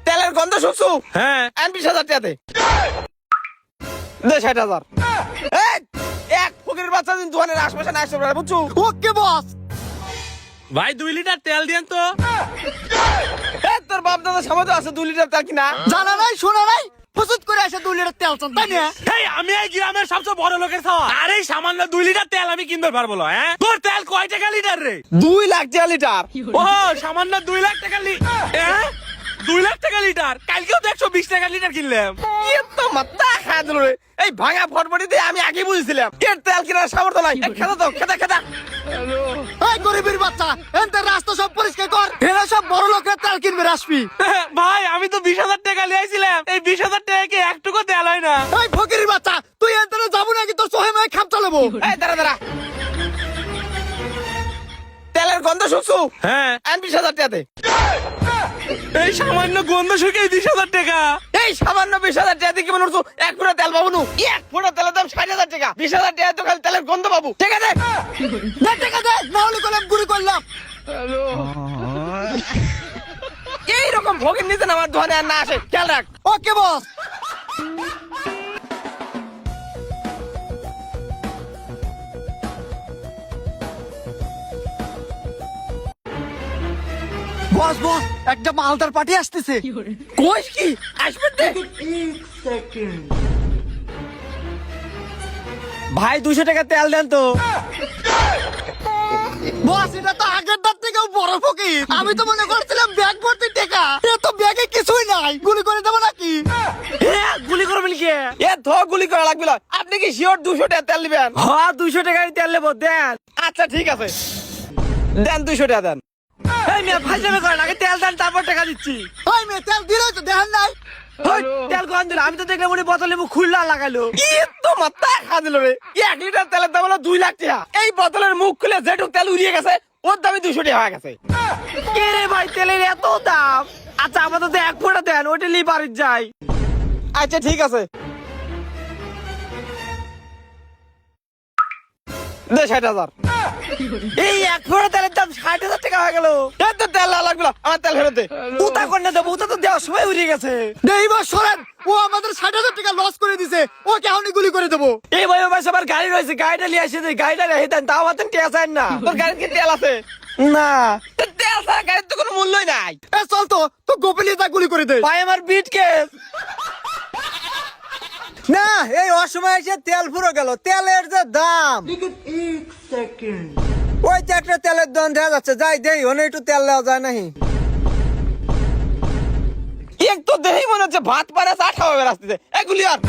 তেলের গন্ধ শুকছু? হ্যাঁ। 20,000 টাকাতে দে 60,000। এক ফকির বাচ্চা দিন দোকানের আশপাশে না আসতে পারে, বুঝছো? ওকে বস। ভাই 2 লিটার তেল দেন তো। তোর বাপ দাদা সামনে আছে 2 লিটার তেল কিনা? জানা নাই শোনা নাই, প্রস্তুত করে আসে 2 লিটার তেল চান, তাই না? এই আমি এই গ্রামের সবচেয়ে বড় লোকের খাওয়া, আরে সামান্য 2 লিটার তেল আমি কিনতে পারবো না। হ্যাঁ, তোর তেল কয় টাকা লিটার রে? 2 লাখ টাকা লিটার। ও সামান্য 2 লাখ টাকা লিটার। 2 লাখ টাকা লিটার, কালকেও তো 120 টাকা লিটার কিনলাম। তো মাথা খায় দিল রে। এই ভাঙা ফটফটিতে আমি আগে বুঝছিলাম এর তেল কেনার সামর্থ্য নাই। খেদা তো খেদা খেদা। এই গরিবের বাচ্চা, এনতে রাস্তা সব পরিষ্কার কর, এরা সব বড় লোকের তেল কিনবে আসবি। ভাই আমি তো 20,000 টাকা লিয়েছিলাম, এই 20,000 টাকা কি একটুকু তেল হয় না? এই ফকিরের বাচ্চা, তুই এনতে যাবো নাকি তোর সোহে মায় খাপ চালাবো? এই দাঁড়া দাঁড়া, তেলের গন্ধ শুকছু? হ্যাঁ। 20,000 টাকাতে এই সামান্য গন্ধ শুকে 20,000 টাকা। এই সামান্য 20,000 টাকা দিয়ে কি মনে করছো এক ফুটা তেল পাবো নু? এক ফুটা তেলের দাম 60,000 টাকা। 20,000 টাকা তো খালি তেলের গন্ধ পাবো। ঠিক আছে দে টাকা দে, না হলে করলাম গুড়ি করলাম। এইরকম ভোগের নিতে না আমার দোকানে আর না আসে, খেয়াল রাখ। ওকে বস। বস বস, একটা মালদার পার্টি আসতেছে। কইস কি আসবে দে। ভাই 200 টাকা তেল দেন তো। বস এটা তো আগের দাঁত থেকেও বড় ফকির, আমি তো মনে করছিলাম ব্যাগ ভর্তি টাকা, এ তো ব্যাগে কিছুই নাই, গুলি করে দেবো নাকি? হ্যাঁ গুলি করবেন কি? এ ধ গুলি করা লাগবে না। আপনি কি শিওর 200 টাকা তেল নেবেন? হ্যাঁ 200 টাকার তেল নেবো, দেন। আচ্ছা ঠিক আছে, দেন 200 টাকা দেন। এই মিয়া ফাইজলামি করেন, আগে তেল দেন তারপর টাকা দিচ্ছি। ওই মেয়ে তেল দিলে তো দেখান নাই। ওই, তেল কোন দিল? আমি তো দেখলাম উনি বোতলে মুখ খুললা লাগালো। কি তো মাথা খা দিল রে। 1 লিটার তেলের দাম হলো 2 লাখ টাকা। এই বোতলের মুখ খুলে যেটুক তেল উড়িয়ে গেছে ওর দামই 200 টাকা হয়ে গেছে। কে রে ভাই তেলের এত দাম? আচ্ছা আপাতত 1 ফুটা দেন, ওইটা নিয়ে বাড়ি যাই। আচ্ছা ঠিক আছে, দে 60,000। এই 1 ফুটা তেলের দাম 60,000 টাকা হয়ে গেল। এত তেল লাগবে না, আমার তেল ফেরত দে। উতা করে দেবো, উতা তো দেওয়ার সময় উড়িয়ে গেছে। এইবার সরেন, ও আমাদের 60,000 টাকা লস করে দিছে, ওকে এখনই গুলি করে দেবো। এই ভাই ভাই সবার গাড়ি রয়েছে, গাড়িটা নিয়ে আসে দে, গাড়িটা রেখে দেন। তাও আমাদের তেল চাই না। তোর গাড়ির কি তেল আছে? না, তোর তেল ছাড়া গাড়ির তো কোনো মূল্যই নাই। এ চল তো, তো গোপনীয় তা গুলি করে দে। ভাই আমার বিট কেস। না এই অসময় এসে তেল ফুরো গেল, তেলের যে দাম। ওই তো একটা তেলের দাম দেখা যাচ্ছে, যাই দেই ওনে একটু তেল দেওয়া যায় নাহি। এক তো দেখেই মনে হচ্ছে ভাত পারে চা খাওয়া রাস্তাতে। এগুলি আর